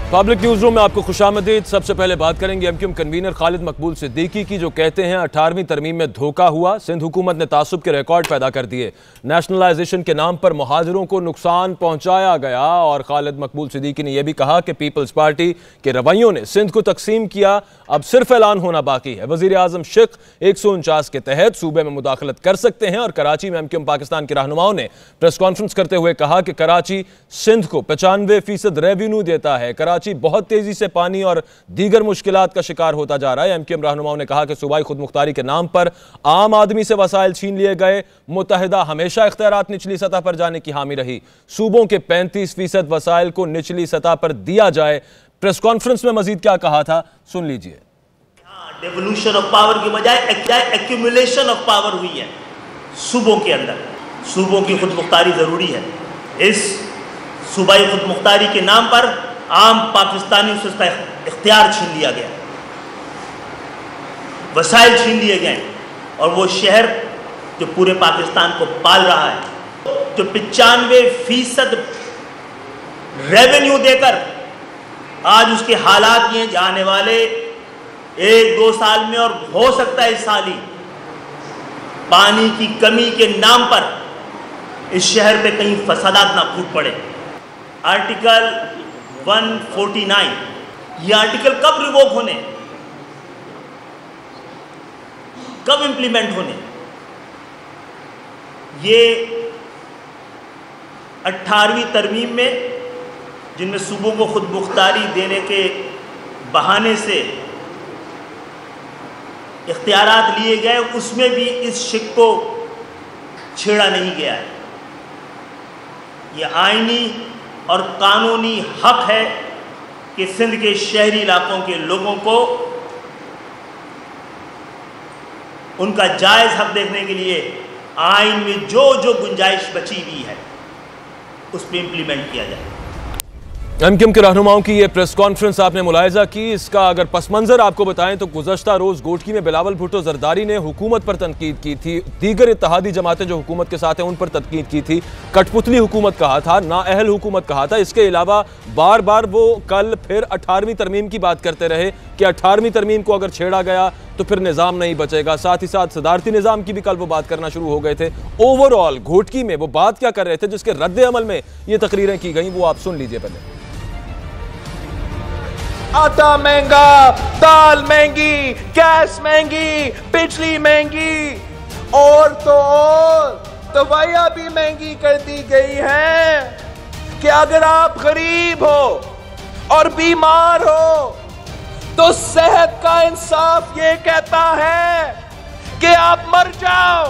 Public news room में आपको खुशामदीद। सबसे पहले बात करेंगे एमक्यूएम कन्वीनर खालिद मकबूल सिद्दीकी की, जो कहते हैं 18वीं तरमीम में धोखा हुआ, सिंध हुकूमत ने तासुब के रिकॉर्ड पैदा कर दिए, नेशनलाइजेशन के नाम पर मुहाजिरों को नुकसान पहुंचाया गया। और खालिद मकबूल सिद्दीकी ने यह भी कहा कि पीपल्स पार्टी के रवैयों ने सिंध को तकसीम किया, अब सिर्फ ऐलान होना बाकी है। वजीर आजम शेख 149 के तहत सूबे में मुदाखलत कर सकते हैं। और कराची में एमक्यूएम पाकिस्तान के रहनुमाओं ने प्रेस कॉन्फ्रेंस करते हुए कहा कि कराची सिंध को 95% रेवेन्यू देता है, कराची बहुत तेजी से पानी और दीगर मुश्किलात का शिकार होता जा रहा है। एमक्यूएम रहनुमाओं ने कहा कि सूबाई खुद मुख्तारी के नाम पर आम आदमी से वसाइल छीन लिए गए। मुत्तहिदा हमेशा इख्तियारात निचली सतह पर जाने की हामी रही, सूबों के 35% वसाइल को निचली सतह पर दिया जाए। प्रेस कॉन्फ्रेंस में मजीद क्या कहा था, सुन लीजिए। डेवोल्यूशन ऑफ पावर की बजाय एक्यूमुलेशन ऑफ पावर हुई है सूबों के अंदर। सूबों की खुद मुख्तारी जरूरी है। इस सूबाई खुद मुख्तारी के नाम पर आम पाकिस्तानियों से उसका इख्तियार छीन लिया गया, वसाइल छीन लिए गए। और वो शहर जो पूरे पाकिस्तान को पाल रहा है, जो 95% रेवेन्यू देकर आज उसके हालात ये जाने वाले 1-2 साल में, और हो सकता है इस साल ही, पानी की कमी के नाम पर इस शहर पे कहीं फसादात ना फूट पड़े। आर्टिकल 149, ये आर्टिकल कब रिवोक होने, कब इंप्लीमेंट होने? ये 18वीं तरमीम में, जिनमें सूबों को खुद मुख्तारी देने के बहाने से इख्तियारात लिए गए, उसमें भी इस शिक को छेड़ा नहीं गया है। यह आईनी और कानूनी हक है कि सिंध के शहरी इलाकों के लोगों को उनका जायज़ हक देखने के लिए आइन में जो जो गुंजाइश बची हुई है उस पर इंप्लीमेंट किया जाए। एमक्यूएम के रहनुमाओं की ये प्रेस कॉन्फ्रेंस आपने मुलाहिजा की। इसका अगर पस मंजर आपको बताएं तो गुज़श्ता रोज़ गोटकी में बिलावल भुट्टो जरदारी ने हुकूमत पर तनकीद की थी, दीगर इत्तेहादी जमातें जो हुकूमत के साथ हैं उन पर तनकीद की थी, कठपुतली हुकूमत कहा था, नाअहल हुकूमत कहा था। इसके अलावा बार बार वो कल फिर 18वीं तरमीम की बात करते रहे कि 18वीं तरमीम को अगर छेड़ा गया तो फिर निज़ाम नहीं बचेगा। साथ ही साथ सदारती निज़ाम की भी कल वो बात करना शुरू हो गए थे। ओवरऑल घोटकी में वो बात क्या कर रहे थे जिसके रद्द अमल में ये तकरीरें की गई, वो आप सुन लीजिए पहले। आटा महंगा, दाल महंगी, गैस महंगी, बिजली महंगी, और दवाइयां भी महंगी कर दी गई हैं कि अगर आप गरीब हो और बीमार हो तो सेहत का इंसाफ ये कहता है कि आप मर जाओ।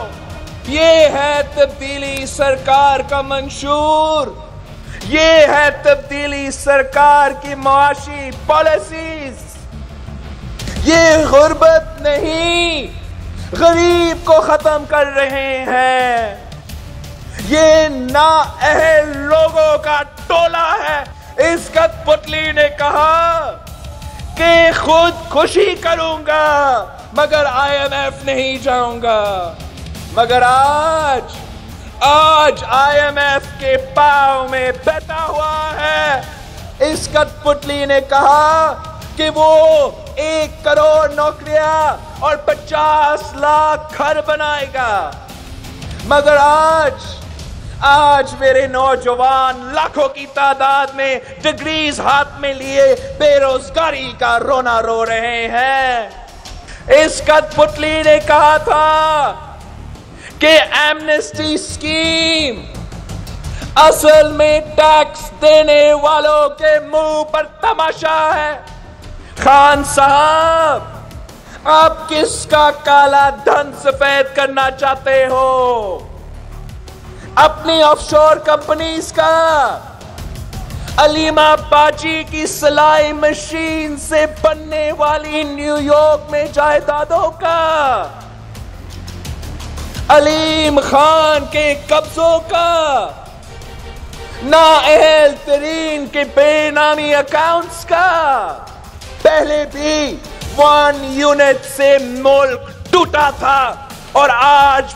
ये है तब्दीली सरकार का मंशूर, ये है तब्दीली सरकार की मुआशी पॉलिसीज। ये गुर्बत नहीं, गरीब को खत्म कर रहे हैं। ये नाअहल लोगों का टोला है। इस कठपुतली ने कहा कि खुदकुशी करूंगा मगर IMF नहीं जाऊंगा। मगर आज IMF के पांव में बैठा हुआ है। इस कठपुतली ने कहा कि वो 1 करोड़ नौकरियां और 50 लाख घर बनाएगा। मगर आज मेरे नौजवान लाखों की तादाद में डिग्रीज हाथ में लिए बेरोजगारी का रोना रो रहे हैं। इस कठपुतली ने कहा था कि एमनेस्टी स्कीम असल में टैक्स देने वालों के मुंह पर तमाशा है। खान साहब, आप किसका काला धन सफेद करना चाहते हो? अपनी ऑफशोर कंपनीज का, अलीमा बाजी की सिलाई मशीन से बनने वाली न्यूयॉर्क में जायदादों का, अलीम खान के कब्जों का, नाअहल तरीन के बेनामी अकाउंट्स का। पहले भी 1 यूनिट से मुल्क टूटा था और आज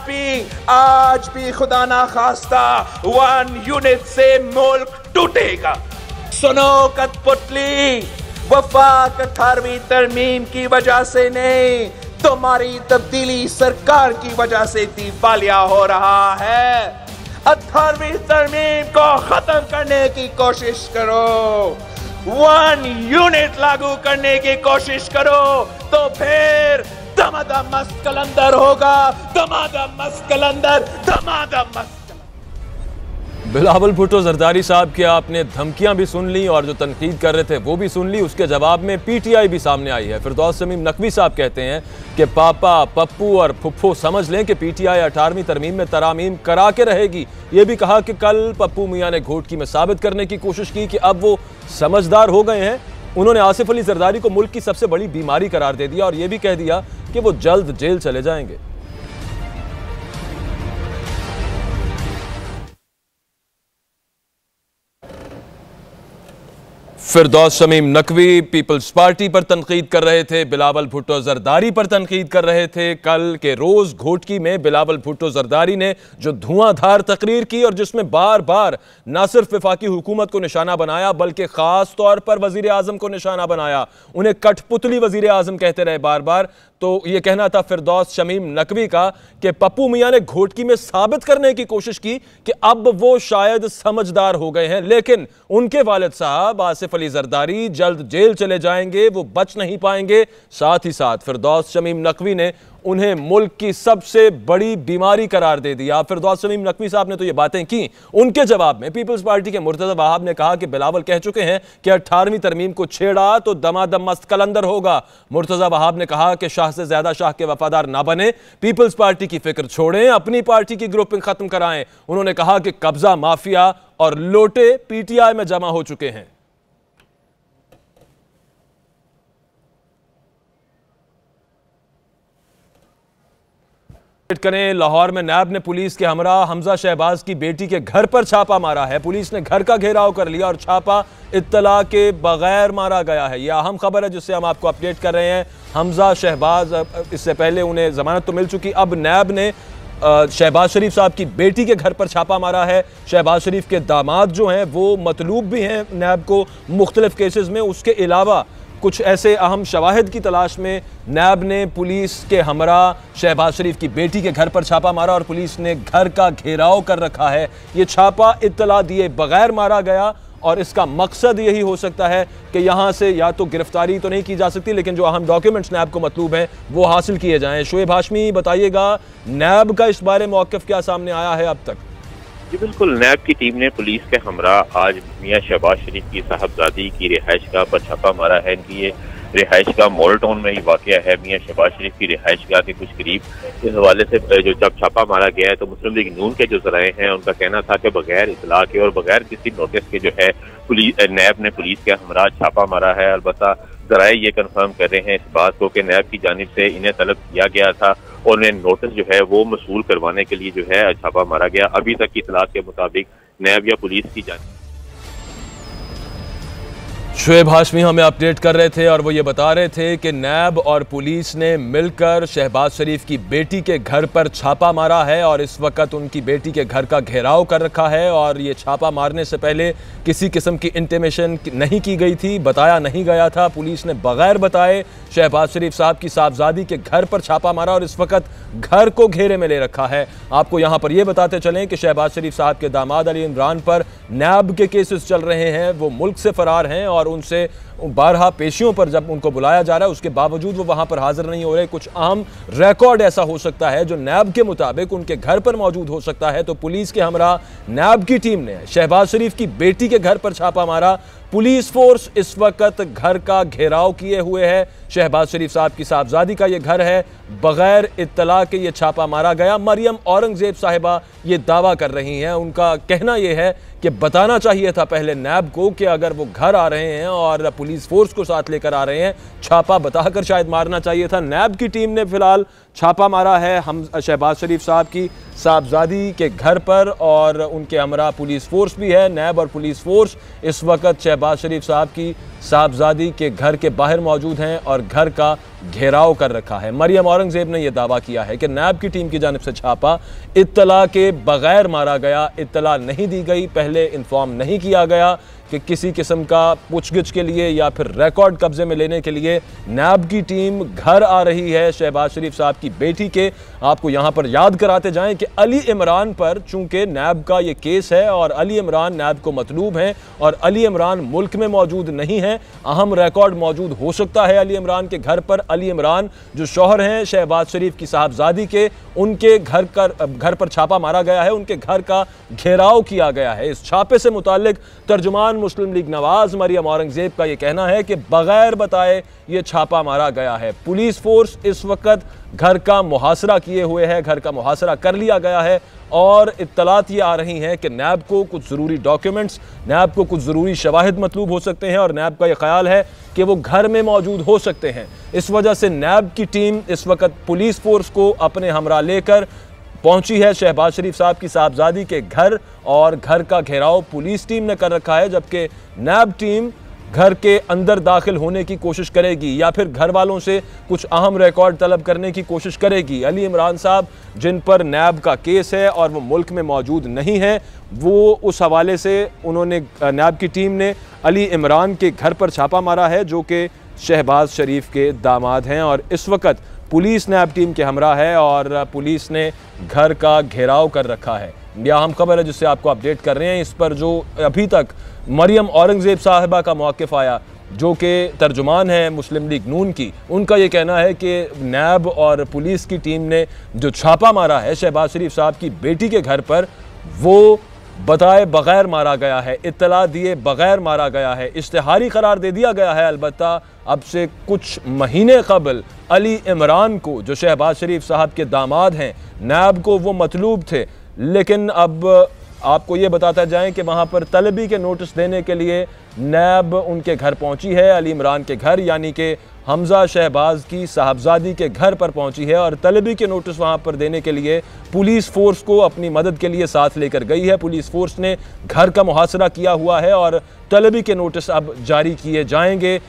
भी खुदा ना खास्ता 1 यूनिट से मुल्क टूटेगा। सुनो कठपुतली, वफाक 18वीं तरमीम की वजह से नहीं, तुम्हारी तब्दीली सरकार की वजह से दिवालिया हो रहा है। 18वीं तरमीम को खत्म करने की कोशिश करो, 1 यूनिट लागू करने की कोशिश करो, तो फिर दमादम मस्त कलंदर होगा, दमादम मस्त कलंदर, दमादम मस्त। बिलावल भुट्टो जरदारी साहब की आपने धमकियां भी सुन ली और जो तनकीद कर रहे थे वो भी सुन ली। उसके जवाब में पीटीआई भी सामने आई है। फिरदौस शमीम नकवी साहब कहते हैं कि पापा, पप्पू और फुफ्फो समझ लें कि पीटीआई 18वीं तरमीम में तरामीम करा के रहेगी। ये भी कहा कि कल पप्पू मियां ने घोटकी में साबित करने की कोशिश की कि अब वो समझदार हो गए हैं। उन्होंने आसिफ अली जरदारी को मुल्क की सबसे बड़ी बीमारी करार दे दिया और यह भी कह दिया कि वो जल्द जेल चले जाएंगे। फिरदौस शमीम नकवी पीपल्स पार्टी पर तनकीद कर रहे थे, बिलावल भुट्टो जरदारी पर तनकीद कर रहे थे। कल के रोज घोटकी में बिलावल भुट्टो जरदारी ने जो धुआंधार तकरीर की और जिसमें बार बार न सिर्फ वफाकी हुकूमत को निशाना बनाया बल्कि खास तौर पर वजीर आजम को निशाना बनाया, उन्हें कठपुतली वजीर आजम कहते रहे बार बार। तो यह कहना था फिरदौस शमीम नकवी का कि पप्पू मियां ने घोटकी में साबित करने की कोशिश की कि अब वो शायद समझदार हो गए हैं, लेकिन उनके वालिद साहब आसिफ अली जरदारी जल्द जेल चले जाएंगे, वो बच नहीं पाएंगे। साथ ही साथ फिरदौस शमीम नकवी ने उन्हें मुल्क की सबसे बड़ी बीमारी करार दे दिया। फिरदौस शमीम नकवी साहब ने तो ये बातें की। उनके जवाब में पीपल्स पार्टी के मुर्तज़ा वहाब ने कहा कि बिलावल कह चुके हैं कि 18वीं तरमीम को छेड़ा तो दमादम मस्त कलंदर होगा। मुर्तज़ा वहाब ने कहा कि शाह से ज्यादा शाह के वफादार ना बने, पीपल्स पार्टी की फिक्र छोड़ें, अपनी पार्टी की ग्रुपिंग खत्म कराएं। उन्होंने कहा कि कब्जा माफिया और लोटे पीटीआई में जमा हो चुके हैं। करें, लाहौर में नैब ने पुलिस के हमरा हमजा शहबाज की बेटी के घर पर छापा मारा है। पुलिस ने घर का घेराव कर लिया और छापा इत्तला के बगैर मारा गया है। यह अहम खबर है जिससे हम आपको अपडेट कर रहे हैं। हमजा शहबाज, इससे पहले उन्हें जमानत तो मिल चुकी, अब नैब ने शहबाज शरीफ साहब की बेटी के घर पर छापा मारा है। शहबाज शरीफ के दामाद जो हैं वो मतलूब भी हैं नैब को मुख्तलिफ केसेस में। उसके अलावा कुछ ऐसे अहम शवाहिद की तलाश में नैब ने पुलिस के हमरा शहबाज शरीफ की बेटी के घर पर छापा मारा और पुलिस ने घर का घेराव कर रखा है। ये छापा इत्तला दिए बगैर मारा गया और इसका मकसद यही हो सकता है कि यहाँ से या तो गिरफ्तारी तो नहीं की जा सकती, लेकिन जो अहम डॉक्यूमेंट्स नैब को मतलूब हैं वो हासिल किए जाएं। शोएब हाशमी बताइएगा, नैब का इस बारे में मौक़िफ़ क्या सामने आया है अब तक? जी बिल्कुल, नैब की टीम ने पुलिस के हमरा आज मियां शहबाज शरीफ की साहबजादी की रिहाइश गाह पर छापा मारा है। इनकी ये रिहाइश गाह मॉडल टाउन में ही वाक़या है। मियां शहबाज शरीफ की रिहाइश गाह के कुछ करीब। इस हवाले से जो जब छापा मारा गया है तो मुस्लिम लीग नून के जो ज़राए हैं उनका कहना था कि बगैर इतला के और बगैर किसी नोटिस के जो है नैब ने पुलिस के हमरा छापा मारा है। अलबत्ता ज़राए ये कन्फर्म कर रहे हैं इस बात को कि नैब की जानिब से इन्हें तलब किया गया था और उन्हें नोटिस जो है वो मसूल करवाने के लिए जो है छापा मारा गया। अभी तक की इतलात के मुताबिक नैब या पुलिस की जानिब। शोएब हाशमी हमें अपडेट कर रहे थे और वो ये बता रहे थे कि नैब और पुलिस ने मिलकर शहबाज शरीफ की बेटी के घर पर छापा मारा है और इस वक्त उनकी बेटी के घर का घेराव कर रखा है। और ये छापा मारने से पहले किसी किस्म की इंटीमेशन नहीं की गई थी, बताया नहीं गया था। पुलिस ने बगैर बताए शहबाज शरीफ साहब की साहबजादी के घर पर छापा मारा और इस वक्त घर को घेरे में ले रखा है। आपको यहाँ पर यह बताते चलें कि शहबाज शरीफ साहब के दामाद अली इमरान पर नैब के केसेस चल रहे हैं। वो मुल्क से फरार हैं और उनसे बारहा पेशियों पर जब उनको बुलाया जा रहा है उसके बावजूद वो वहां पर हाजिर नहीं हो रहे। कुछ अहम रिकॉर्ड ऐसा हो सकता है जो नैब के मुताबिक उनके घर पर मौजूद हो सकता है। तो पुलिस के हमरा नैब की टीम ने शहबाज शरीफ की बेटी के घर पर छापा मारा। पुलिस फोर्स इस वक्त घर का घेराव किए हुए है। शहबाज शरीफ साहब की साहबजादी का ये घर है, बगैर इत्तला के ये छापा मारा गया। मरियम औरंगजेब साहिबा ये दावा कर रही हैं, उनका कहना यह है कि बताना चाहिए था पहले नैब को कि अगर वो घर आ रहे हैं और पुलिस फोर्स को साथ लेकर आ रहे हैं, छापा बताकर शायद मारना चाहिए था। नैब की टीम ने फिलहाल छापा मारा है हम शहबाज शरीफ साहब की साहबजादी के घर पर और उनके हमरा पुलिस फोर्स भी है। नैब और पुलिस फोर्स इस वक्त शहबाज शरीफ साहब की साहबजादी के घर के बाहर मौजूद हैं और घर का घेराव कर रखा है। मरियम औरंगजेब ने यह दावा किया है कि नैब की टीम की जानिब से छापा इत्तला के बगैर मारा गया, इत्तला नहीं दी गई, पहले इन्फॉर्म नहीं किया गया कि किसी किस्म का पूछगिछ के लिए या फिर रिकॉर्ड कब्जे में लेने के लिए नैब की टीम घर आ रही है शहबाज शरीफ साहब की बेटी के। आपको यहां पर याद कराते जाएं कि अली इमरान पर चूंकि नैब का ये केस है और अली इमरान नैब को मतलूब हैं और अली इमरान मुल्क में मौजूद नहीं है, अहम रिकॉर्ड मौजूद हो सकता है अली इमरान के घर पर। अली इमरान जो शौहर हैं शहबाज शरीफ की साहबजादी के, उनके घर पर छापा मारा गया है, उनके घर का घेराव किया गया है। इस छापे से मुताल्लिक तर्जुमान मुस्लिम लीग नवाज मरियम औरंगजेब का यह कहना है कि बगैर बताए ये छापा मारा गया है। पुलिस फोर्स इस वक्त घर का मुहासरा किए हुए है, घर का मुहासरा कर लिया गया है और इत्तलात ये आ रही हैं कि नैब को कुछ ज़रूरी डॉक्यूमेंट्स, नैब को कुछ ज़रूरी शवाहिद मतलूब हो सकते हैं और नैब का ये ख्याल है कि वो घर में मौजूद हो सकते हैं। इस वजह से नैब की टीम इस वक्त पुलिस फोर्स को अपने हमरा लेकर पहुंची है शहबाज शरीफ साहब की साहबजादी के घर और घर का घेराव पुलिस टीम ने कर रखा है, जबकि नैब टीम घर के अंदर दाखिल होने की कोशिश करेगी या फिर घर वालों से कुछ अहम रिकॉर्ड तलब करने की कोशिश करेगी। अली इमरान साहब जिन पर नैब का केस है और वो मुल्क में मौजूद नहीं है, वो उस हवाले से उन्होंने नैब की टीम ने अली इमरान के घर पर छापा मारा है जो कि शहबाज शरीफ के दामाद हैं और इस वक्त पुलिस नैब टीम के हमरा है और पुलिस ने घर का घेराव कर रखा है। यह अहम खबर है जिससे आपको अपडेट कर रहे हैं। इस पर जो अभी तक मरियम औरंगजेब साहिबा का मौक़िफ़ आया जो कि तर्जुमान है मुस्लिम लीग नून की, उनका ये कहना है कि नैब और पुलिस की टीम ने जो छापा मारा है शहबाज शरीफ साहब की बेटी के घर पर, वो बताए बगैर मारा गया है, इत्तला दिए बगैर मारा गया है, इश्तिहारी करार दे दिया गया है। अलबत्ता अब से कुछ महीने कबल अली इमरान को जो शहबाज शरीफ साहब के दामाद हैं, नैब को वो मतलूब थे, लेकिन अब आपको ये बताता जाएं कि वहाँ पर तलबी के नोटिस देने के लिए नैब उनके घर पहुँची है, अली इमरान के घर यानी कि हमजा शहबाज की साहबजादी के घर पर पहुंची है और तलबी के नोटिस वहां पर देने के लिए पुलिस फोर्स को अपनी मदद के लिए साथ लेकर गई है। पुलिस फोर्स ने घर का मुहासरा किया हुआ है और तलबी के नोटिस अब जारी किए जाएंगे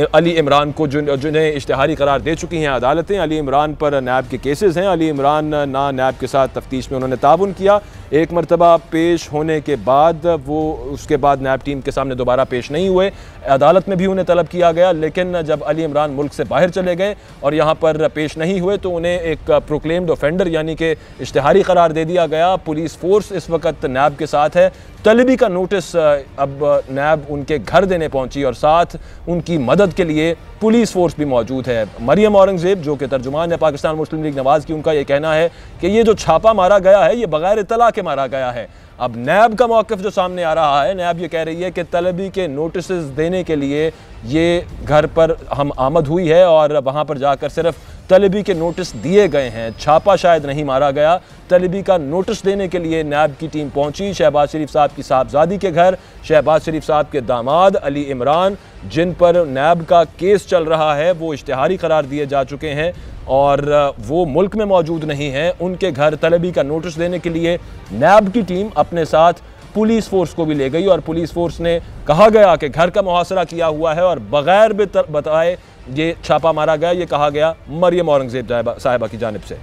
अली इमरान को, जिन्हें इश्तिहारी करार दे चुकी हैं अदालतें। अली इमरान पर नैब के केसेस हैं। अली इमरान ना नैब के साथ तफ्तीश में उन्होंने ताउन किया, एक मरतबा पेश होने के बाद वो उसके बाद नैब टीम के सामने दोबारा पेश नहीं हुए। अदालत में भी उन्हें तलब किया गया, लेकिन जब अली इमरान मुल्क से बाहर चले गए और यहाँ पर पेश नहीं हुए तो उन्हें एक प्रोक्लेम्ड ऑफेंडर यानी कि इश्तिहारी करार दे दिया गया। पुलिस फोर्स इस वक्त नैब के साथ है। तलबी का नोटिस अब नैब उनके घर देने पहुंची और साथ उनकी मदद के लिए पुलिस फोर्स भी मौजूद है। मरियम औरंगजेब जो कि तर्जुमान है पाकिस्तान मुस्लिम लीग नवाज की, उनका ये कहना है कि ये जो छापा मारा गया है ये बगैर इत्तला के मारा गया है। अब नैब का मौक़िफ़ जो सामने आ रहा है, नैब ये कह रही है कि तलबी के नोटिस देने के लिए ये घर पर हम आमद हुई है और वहाँ पर जाकर सिर्फ तलबी के नोटिस दिए गए हैं, छापा शायद नहीं मारा गया। तलबी का नोटिस देने के लिए नैब की टीम पहुंची शहबाज शरीफ साहब की साहबजादी के घर। शहबाज शरीफ साहब के दामाद अली इमरान जिन पर नैब का केस चल रहा है वो इश्तिहारी करार दिए जा चुके हैं और वो मुल्क में मौजूद नहीं हैं, उनके घर तलबी का नोटिस देने के लिए नैब की टीम अपने साथ पुलिस फोर्स को भी ले गई और पुलिस फोर्स ने कहा गया कि घर का मुहासरा किया हुआ है और बगैर बताए ये छापा मारा गया, ये कहा गया मरियम औरंगजेब साहिबा की जानिब से।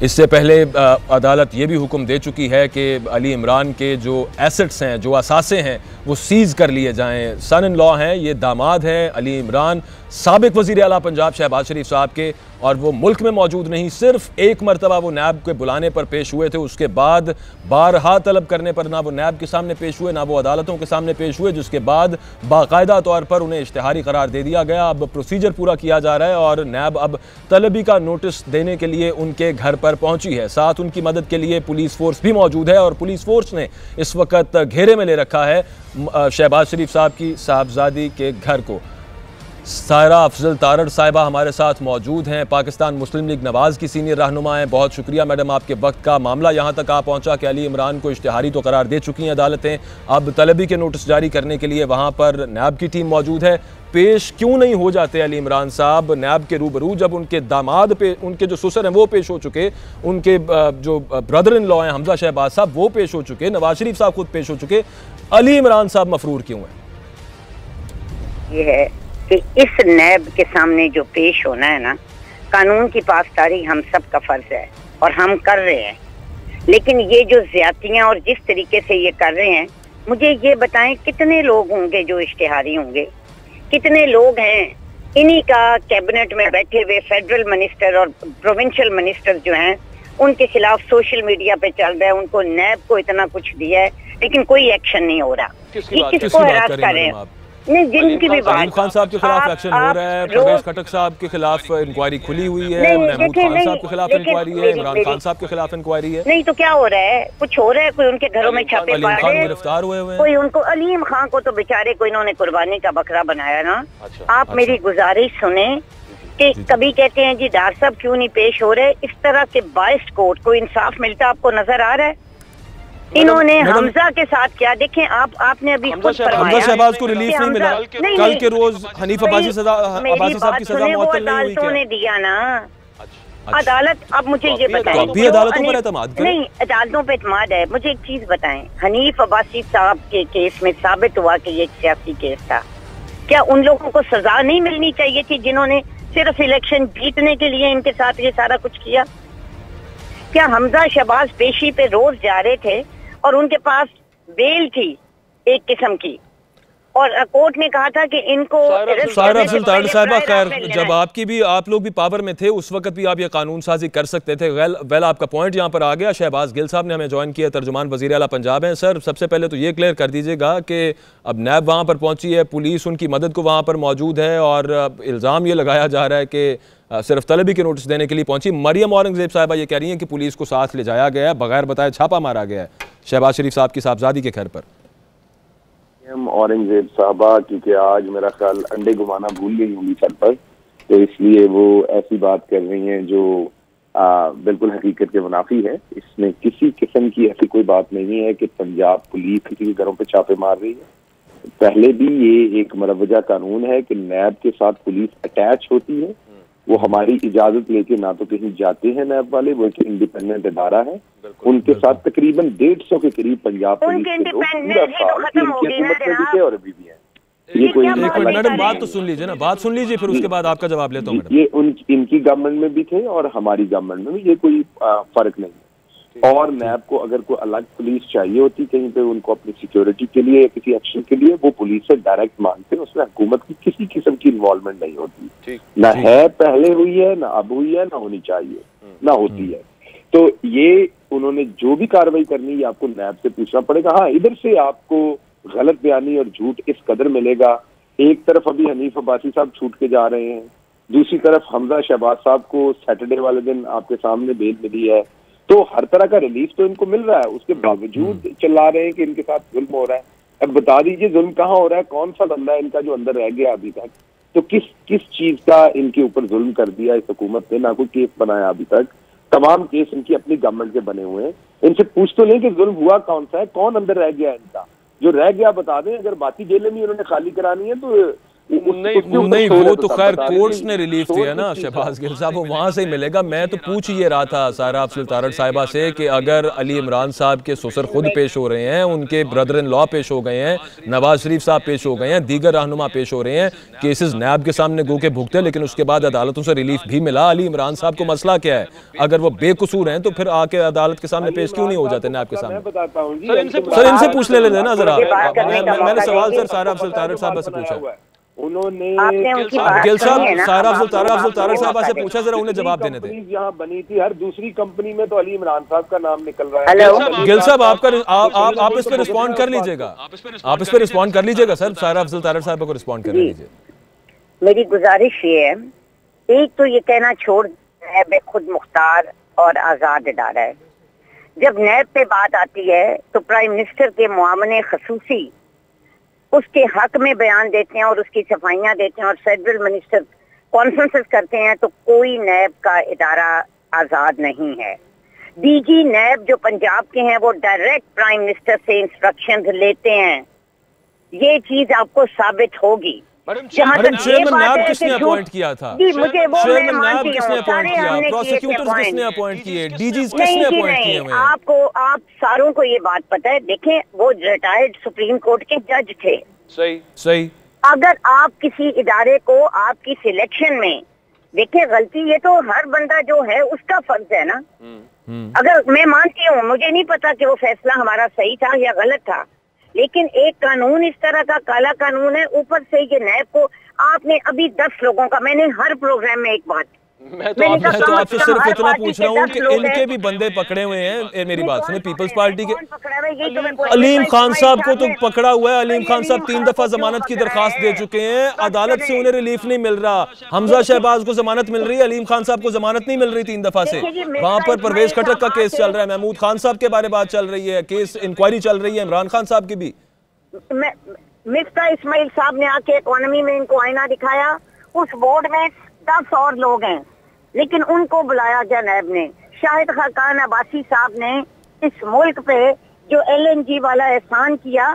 इससे पहले अदालत ये भी हुक्म दे चुकी है कि अली इमरान के जो एसेट्स हैं, जो असासे हैं, वो सीज़ कर लिए जाएं। सन इन लॉ हैं, ये दामाद हैं अली इमरान, साबिक वज़ीर आला पंजाब शहबाज शरीफ साहब के, और वो मुल्क में मौजूद नहीं। सिर्फ एक मरतबा वो नैब के बुलाने पर पेश हुए थे, उसके बाद बारहा तलब करने पर ना वो नैब के सामने पेश हुए ना वो अदालतों के सामने पेश हुए, जिसके बाद बाकायदा तौर पर उन्हें इश्तिहारी करार दे दिया गया। अब प्रोसीजर पूरा किया जा रहा है और नैब अब तलबी का नोटिस देने के लिए उनके घर पर पहुंची है। साथ उनकी मदद के लिए पुलिस फोर्स भी मौजूद है और पुलिस फोर्स ने इस वक्त घेरे में ले रखा है शहबाज शरीफ साहब की साहबजादी के घर को। सायरा अफजल तारड़ साहिबा हमारे साथ मौजूद हैं, पाकिस्तान मुस्लिम लीग नवाज़ की सीनियर रहनुमा हैं। बहुत शुक्रिया मैडम आपके वक्त का। मामला यहाँ तक आ पहुँचा कि अली इमरान को इश्तिहारी तो करार दे चुकी हैं अदालतें, अब तलबी के नोटिस जारी करने के लिए वहाँ पर नैब की टीम मौजूद है। पेश क्यों नहीं हो जाते अली इमरान साहब नैब के रूबरू, जब उनके दामाद पे, उनके जो ससुर हैं वो पेश हो चुके, उनके जो ब्रदर इन लॉ हैं हमजा शहबाज साहब वो पेश हो चुके, नवाज शरीफ साहब खुद पेश हो चुके, अली इमरान साहब मफरूर क्यों हैं? ये है कि इस नैब के सामने जो पेश होना है ना, कानून की पासदारी हम सब का फर्ज है और हम कर रहे हैं, लेकिन ये जो ज्यादतियां और जिस तरीके से ये कर रहे हैं मुझे ये बताएं कितने लोग होंगे जो इश्तिहारी होंगे, कितने लोग हैं इन्हीं का कैबिनेट में बैठे हुए फेडरल मिनिस्टर और प्रोविंशियल मिनिस्टर जो हैं उनके खिलाफ सोशल मीडिया पे चल रहा है, उनको नैब को इतना कुछ दिया है लेकिन कोई एक्शन नहीं हो रहा। ये किसको हरास कर रहे हैं? नहीं, जिनकी भी बात, खान साहब के खिलाफ एक्शन हो रहा है, परवेज खटक साहब के खिलाफ इंक्वायरी खुली हुई है, महमूद खान साहब के खिलाफ इंक्वायरी है, इमरान खान साहब के खिलाफ इंक्वायरी है। नहीं तो क्या हो रहा है? कुछ हो रहा है? कोई उनके घरों में छापे पड़ रहे हैं, गिरफ्तार हुए हैं कोई उनको, अलीम खान को तो बेचारे को इन्होंने कुर्बानी का बकरा बनाया ना। आप मेरी गुजारिश सुने कि कभी कहते हैं जी डार साहब क्यों नहीं पेश हो रहे, इस तरह के बाइस्ड कोर्ट को इंसाफ मिलता आपको नजर आ रहा है? इन्होंने हमजा के साथ क्या देखें आपने अभी खुद हमजा शहबाज को रिलीफ नहीं मिला, कल के रोज हनीफ अब्बासी साहब की सजा मुअत्तल नहीं हुई क्या? ने दिया ना अदालत। अब मुझे ये बताएं, अभी अदालतों पर एतमाद नहीं, अदालतों पर एतमाद है। मुझे एक चीज बताएं, हनीफ अब्बासी साहब के केस में साबित हुआ कि ये एक सियासी केस था, क्या उन लोगों को सजा नहीं मिलनी चाहिए थी जिन्होंने सिर्फ इलेक्शन जीतने के लिए इनके साथ ये सारा कुछ किया? क्या हमजा शहबाज पेशी पे रोज जा रहे थे और उनके पास बेल थी एक किस्म की, और कोर्ट ने कहा था कि इनको सारा अफजल तारड़ साहिबा, खैर जब आप लोग भी पावर में थे उस वक्त भी आप ये कानून साजी कर सकते थे। वेल आपका पॉइंट यहाँ पर आ गया। शहबाज गिल साहब ने हमें ज्वाइन किया, तर्जुमान वज़ीर आला पंजाब हैं। सर सबसे पहले तो ये क्लियर कर दीजिएगा कि अब नैब वहाँ पर पहुँची है, पुलिस उनकी मदद को वहाँ पर मौजूद है और इल्ज़ाम ये लगाया जा रहा है कि सिर्फ तलबी के नोटिस देने के लिए पहुंची। मरियम औरंगजेब साहिबा ये कह रही हैं कि पुलिस को साथ ले जाया गया है, बगैर बताए छापा मारा गया है शहबाज शरीफ साहब की साहबजादी के घर पर। मरियम औरंगजेब साहबा क्योंकि आज मेरा ख्याल अंडे घुमाना भूल गई होंगी सर पर, तो इसलिए वो ऐसी बात कर रही हैं जो बिल्कुल हकीकत के मुनाफी है। इसमें किसी किस्म की ऐसी कोई बात नहीं है कि पंजाब पुलिस किसी के घरों पे छापे मार रही है। पहले भी ये एक मरवजा कानून है कि नैब के साथ पुलिस अटैच होती है, वो हमारी इजाजत लेके ना तो कहीं जाते हैं नैब वाले, वो एक इंडिपेंडेंट इदारा है। उनके साथ तकरीबन 150 के करीब पंजाब पुलिस के लोग पूरा साल इनकी हुकूमत में भी थे और अभी भी है। ये कोई मैडम बात तो सुन लीजिए ना, बात सुन लीजिए फिर उसके बाद आपका जवाब लेता हूँ। ये इनकी गवर्नमेंट में भी थे और हमारी गवर्नमेंट में भी, ये कोई फर्क नहीं है। और नैब को अगर कोई अलग पुलिस चाहिए होती कहीं पे उनको अपनी सिक्योरिटी के लिए या किसी एक्शन के लिए, वो पुलिस से डायरेक्ट मांगते, उसमें हुकूमत की किसी किस्म की इन्वॉल्वमेंट नहीं होती। ना है, पहले हुई है, ना अब हुई है, ना होनी चाहिए, ना होती है। तो ये उन्होंने जो भी कार्रवाई करनी है आपको नैब से पूछना पड़ेगा। हाँ, इधर से आपको गलत बयानी और झूठ इस कदर मिलेगा। एक तरफ अभी हनीफ अब्बासी साहब छूट के जा रहे हैं, दूसरी तरफ हमजा शहबाज साहब को सैटरडे वाले दिन आपके सामने बेल मिली है, तो हर तरह का रिलीफ तो इनको मिल रहा है। उसके बावजूद चिल्ला रहे हैं कि इनके साथ जुल्म हो रहा है। अब बता दीजिए जुल्म कहाँ हो रहा है, कौन सा बंदा है इनका जो अंदर रह गया अभी तक? तो किस चीज का इनके ऊपर जुल्म कर दिया इस हुकूमत ने? ना कोई केस बनाया अभी तक, तमाम केस इनकी अपनी गवर्नमेंट के बने हुए हैं। इनसे पूछ तो लें कि जुल्म हुआ कौन सा है, कौन अंदर रह गया इनका? जो रह गया बता दें। अगर बाकी जेलें भी उन्होंने खाली करानी है तो नहीं वो तो खैर कोर्ट्स ने रिलीफ दिया ना शहबाज गिल साहब, वो वहां से ही मिलेगा। मैं तो पूछ ही रहा था सारा अफजल तारड़ साहिबा से कि अगर अली इमरान साहब के ससुर खुद पेश हो रहे हैं, उनके ब्रदर इन लॉ पेश हो गए हैं, नवाज शरीफ साहब पेश हो गए हैं, दीगर रहनुमा पेश हो रहे हैं, केसेस नैब के सामने गो के भुगते, लेकिन उसके बाद अदालतों से रिलीफ भी मिला। अली इमरान साहब को मसला क्या है? अगर वो बेकसूर हैं तो फिर आके अदालत के सामने पेश क्यों नहीं हो जाते नैब के सामने? सर इनसे पूछ ले लेना जरा। मैंने सवाल सर सारा अफजल तारड़ साहब से पूछा, उन्होंने गिल साहब सारा अफजल तारड़ साहब से पूछा, जरा उन्हें जवाब देने थे। यहाँ बनी थी, हर दूसरी कंपनी में तो अली इमरान साहब का नाम निकल रहा है। गिल साहब आप इस पे रिस्पॉन्ड कर लीजिएगा, आप इस पे रिस्पॉन्ड कर लीजिएगा सर, सारा अफजल तारड़ साहब को रिस्पॉन्ड कर लीजिए। मेरी गुजारिश ये है, एक तो ये कहना छोड़ नैब खुद मुख्तार और आजाद इदारा है। जब नैब पे बात आती है तो प्राइम मिनिस्टर के मुआवने खसूसी उसके हक में बयान देते हैं और उसकी सफाइयां देते हैं और फेडरल मिनिस्टर कॉन्फ्रेंसेस करते हैं, तो कोई नैब का इदारा आजाद नहीं है। डीजी नैब जो पंजाब के हैं वो डायरेक्ट प्राइम मिनिस्टर से इंस्ट्रक्शंस लेते हैं। ये चीज आपको साबित होगी। चेयरमैन नैब किसने अपॉइंट किया था? मुझे वो चेयरमैन नैब किसने अपॉइंट किया? प्रोसिक्यूटर्स किसने अपॉइंट किए? डीजीज किसने अपॉइंट किए हुए? आप सारों को ये बात पता है। देखें, वो रिटायर्ड सुप्रीम कोर्ट के जज थे। सही। अगर आप किसी इदारे को आपकी सिलेक्शन में देखिए, गलती ये तो हर बंदा जो है उसका फर्ज है ना। अगर मैं मानती हूँ, मुझे नहीं पता कि वो फैसला हमारा सही था या गलत था, लेकिन एक कानून इस तरह का काला कानून है, ऊपर से ये नैब को आपने अभी 10 लोगों का, मैंने हर प्रोग्राम में एक बात, मैं तो आपसे सिर्फ इतना पूछ रहा हूँ कि इनके भी बंदे पकड़े हुए हैं। मेरी बात सुने, पीपल्स पार्टी के अलीम खान साहब को तो पकड़ा हुआ है। अलीम खान साहब 3 दफा जमानत की दरखास्त दे चुके हैं, अदालत से उन्हें रिलीफ नहीं मिल रहा। हमजा शहबाज को जमानत मिल रही है, अलीम खान साहब को जमानत नहीं मिल रही 3 दफा से। वहां पर परवेज खटक का केस चल रहा है, महमूद खान साहब के बारे में बात चल रही है, केस इंक्वायरी चल रही है इमरान खान साहब की भी। मिफ्ता इस्माइल साहब ने आके इकोनॉमी में इनको आईना दिखाया, उस बोर्ड में 10 और लोग हैं, लेकिन उनको बुलाया गया नैब ने। शाहिद खान अब्बासी साहब ने इस मुल्क पे जो LNG वाला एहसान किया,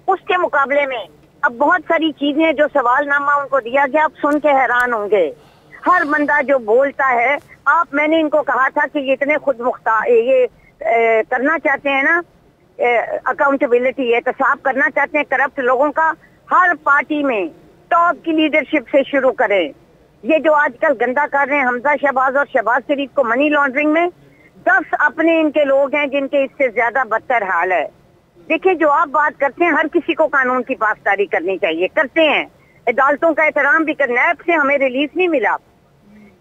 उसके मुकाबले में अब बहुत सारी चीजें जो सवालनामा उनको दिया गया, आप सुन के हैरान होंगे। हर बंदा जो बोलता है, मैंने इनको कहा था कि ये इतने खुद मुख्तार ये करना चाहते हैं ना, अकाउंटेबिलिटी एहतसाब करना चाहते हैं करप्ट लोगों का, हर पार्टी में टॉप की लीडरशिप से शुरू करें। ये जो आजकल गंदा कर रहे हैं हमजा शहबाज और शहबाज शरीफ को मनी लॉन्ड्रिंग में, 10 अपने इनके लोग हैं जिनके इससे ज्यादा बदतर हाल है। देखिए, जो आप बात करते हैं, हर किसी को कानून की पासदारी करनी चाहिए, करते हैं, अदालतों का एहतराम भी कर। नैब से हमें रिलीफ नहीं मिला,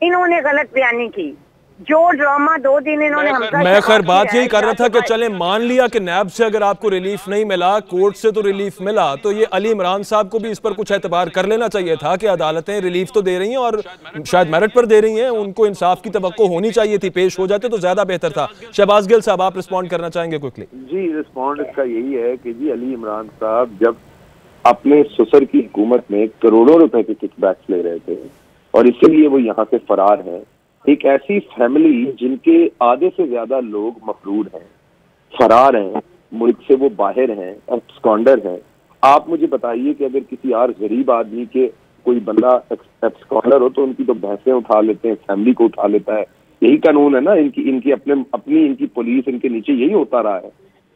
इन्होंने गलत बयानी की, जो ड्रामा 2 दिन इन्होंने मैं खैर बात यही कर रहा था कि चले मान लिया कि नैब से अगर आपको रिलीफ नहीं मिला, कोर्ट से तो रिलीफ मिला, तो ये अली इमरान साहब को भी इस पर कुछ एतबार कर लेना चाहिए था कि अदालतें रिलीफ तो दे रही हैं और शायद मेरिट पर दे रही हैं, उनको इंसाफ की तवक्को होनी चाहिए थी, पेश हो जाते तो ज्यादा बेहतर था। शहबाज गिल साहब, आप रिस्पॉन्ड करना चाहेंगे क्विकली? जी, रिस्पॉन्ड इसका यही है कि जी अली इमरान साहब जब अपने ससुर की हुकूमत में करोड़ों रुपए के किकबैक्स ले रहे थे और इसीलिए वो यहाँ से फरार है, एक ऐसी फैमिली जिनके आधे से ज्यादा लोग मफरूर हैं, फरार हैं, मुल्क से वो बाहर हैं, एब्सकॉन्डर हैं। आप मुझे बताइए कि अगर किसी और गरीब आदमी के कोई बंदा एब्सकॉन्डर हो तो उनकी तो भैंसें उठा लेते हैं, फैमिली को उठा लेता है। यही कानून है ना, इनकी अपनी इनकी पुलिस इनके नीचे यही होता रहा है।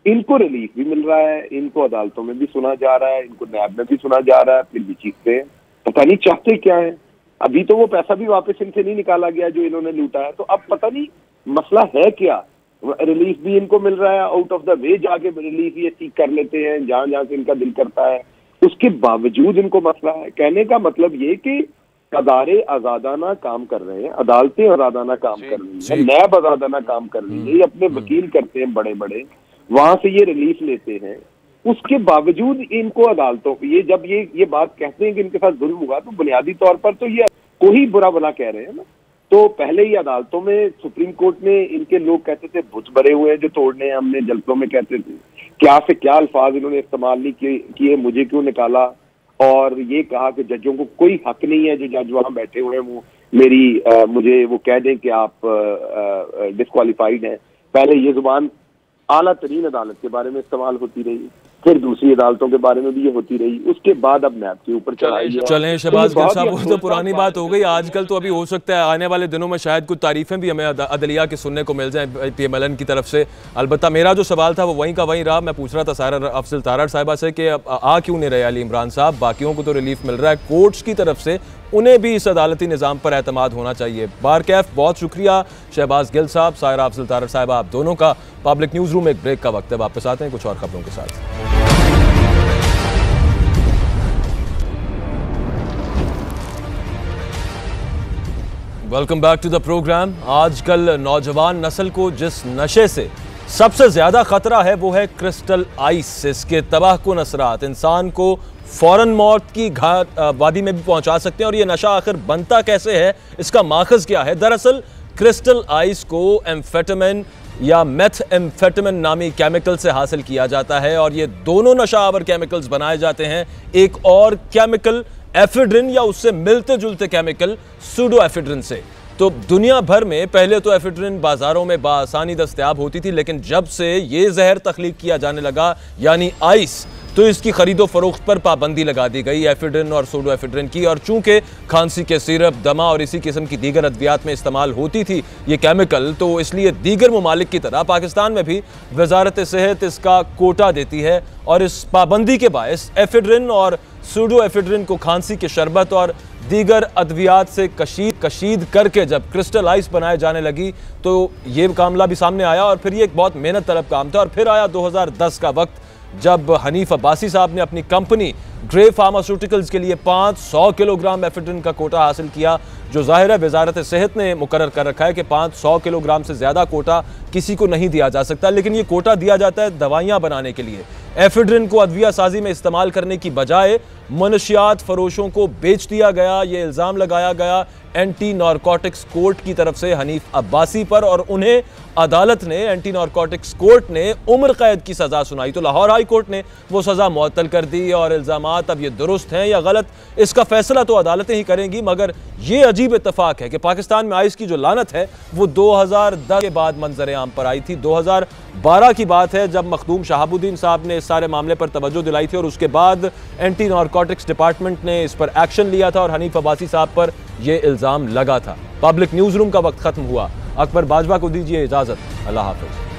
इनको रिलीफ भी मिल रहा है, इनको अदालतों में भी सुना जा रहा है, इनको नैब में भी सुना जा रहा है, फिर भी चीखते हैं, पता नहीं चाहते क्या है। अभी तो वो पैसा भी वापस इनसे नहीं निकाला गया जो इन्होंने लूटा है, तो अब पता नहीं मसला है क्या। रिलीफ भी इनको मिल रहा है, आउट ऑफ द वे जाके रिलीफ ये सीख कर लेते हैं जहां जहां से इनका दिल करता है, उसके बावजूद इनको मसला है। कहने का मतलब ये कि अदारे आजादाना काम कर रहे हैं, अदालतें आजादाना काम कर रही है, नैब आजादाना काम कर रही है, ये अपने वकील करते हैं बड़े बड़े, वहां से ये रिलीफ लेते हैं, उसके बावजूद इनको अदालतों ये जब ये बात कहते हैं कि इनके साथ जुल्म हुआ, तो बुनियादी तौर पर तो ये को ही बुरा भला कह रहे हैं ना। तो पहले ही अदालतों में सुप्रीम कोर्ट में इनके लोग कहते थे भुज भरे हुए हैं जो तोड़ने हैं, हमने जलसों में कहते थे, क्या से क्या अल्फाज इन्होंने इस्तेमाल नहीं किए, मुझे क्यों निकाला, और ये कहा कि जजों को कोई हक नहीं है, जो जज वहां बैठे हुए हैं वो मुझे वो कह दें कि आप डिस्क्वालिफाइड हैं। पहले ये जुबान आला तरीन अदालत के बारे में इस्तेमाल होती रही, फिर दूसरी अदालतों के बारे में भी ये होती रही, उसके बाद अब नैब के ऊपर चढ़ाई गया। चलें शहबाज गिल साहब, वो तो पुरानी बात हो गई, आजकल तो अभी हो सकता है आने वाले दिनों में शायद कुछ तारीफें भी हमें अदलिया की सुनने को मिल जाएं PMLN की तरफ से। अलबत्ता मेरा जो सवाल था वो वहीं का वहीं रहा। मैं पूछ रहा था सारा अफजल तारड़ साहिबा से कि आ क्यों नहीं रहे अली इमरान साहब, बाकियों को तो रिलीफ मिल रहा है, कोर्ट्स की तरफ से उन्हें भी इस अदालती निज़ाम पर एतमाद होना चाहिए। बारकैफ बहुत शुक्रिया शहबाज गिल साहब, सायरा अफजल तारड़ साहिबा, आप दोनों का। पब्लिक न्यूज़ रूम एक ब्रेक का वक्त है, वापस आते हैं कुछ और खबरों के साथ। Welcome back to the program. आजकल नौजवान नस्ल को जिस नशे से सबसे ज्यादा खतरा है वो है क्रिस्टल आइस। इसके तबाहकुन असरात इंसान को फौरन मौत की घाट वादी में भी पहुंचा सकते हैं। और ये नशा आखिर बनता कैसे है, इसका माखज क्या है? दरअसल क्रिस्टल आइस को एम्फेटामिन या मेथएम्फेटामिन नामी केमिकल से हासिल किया जाता है और ये दोनों नशावर केमिकल्स बनाए जाते हैं एक और केमिकल एफेड्रिन या उससे मिलते जुलते केमिकल सूडो एफेड्रिन से। तो दुनिया भर में पहले तो एफेड्रिन बाजारों में बासानी दस्तयाब होती थी, लेकिन जब से ये जहर तख्लीक किया जाने लगा यानी आइस, तो इसकी खरीदो फरोख्त पर पाबंदी लगा दी गई एफेड्रिन और सूडो एफेड्रिन की। और चूंकि खांसी के सिरप, दमा और इसी किस्म की दीगर अद्वियात में इस्तेमाल होती थी ये केमिकल, तो इसलिए दीगर ममालिक की तरह पाकिस्तान में भी वजारत सेहत इसका कोटा देती है। और इस पाबंदी के बायस एफेड्रिन और सूडो एफेड्रिन को खांसी के शरबत और दीगर अद्वियात से कशीद करके जब क्रिस्टल आइस बनाए जाने लगी तो ये मामला भी सामने आया। और फिर ये एक बहुत मेहनत तलब काम था। और फिर आया 2010 का वक्त जब हनीफ अब्बासी साहब ने अपनी कंपनी ग्रे फार्मास्यूटिकल्स के लिए 500 किलोग्राम एफेड्रिन का कोटा हासिल किया, जो जाहिर है वजारत सेहत ने मुकर्रर कर रखा है कि 500 किलोग्राम से ज़्यादा कोटा किसी को नहीं दिया जा सकता, लेकिन ये कोटा दिया जाता है दवाइयाँ बनाने के लिए। एफेड्रिन को अद्विया साजी में इस्तेमाल करने की बजाय मनशियात फरोशों को बेच दिया गया। ये इल्ज़ाम लगाया गया एंटी नारकोटिक्स कोर्ट की तरफ से हनीफ अब्बासी पर, और उन्हें अदालत ने, एंटी नारकोटिक्स कोर्ट ने उम्र कैद की सज़ा सुनाई। तो लाहौर हाई कोर्ट ने वो सज़ा मुअत्तल कर दी और इल्ज़ामात अब ये दुरुस्त हैं या गलत, इसका फैसला तो अदालतें ही करेंगी। मगर ये अजीब इत्तफाक है कि पाकिस्तान में आइस की जो लानत है वो 2010 के बाद मंजर आम पर आई थी। 2012 की बात है जब मखदूम शहाबुद्दीन साहब ने इस सारे मामले पर तवज्जो दिलाई थी और उसके बाद एंटी नारकोटिक्स डिपार्टमेंट ने इस पर एक्शन लिया था और हनीफ अब्बासी साहब पर यह इल्ज़ाम लगा था। पब्लिक न्यूज़ रूम का वक्त खत्म हुआ। अकबर बाजवा को दीजिए इजाज़त। अल्लाह हाफ़िज़।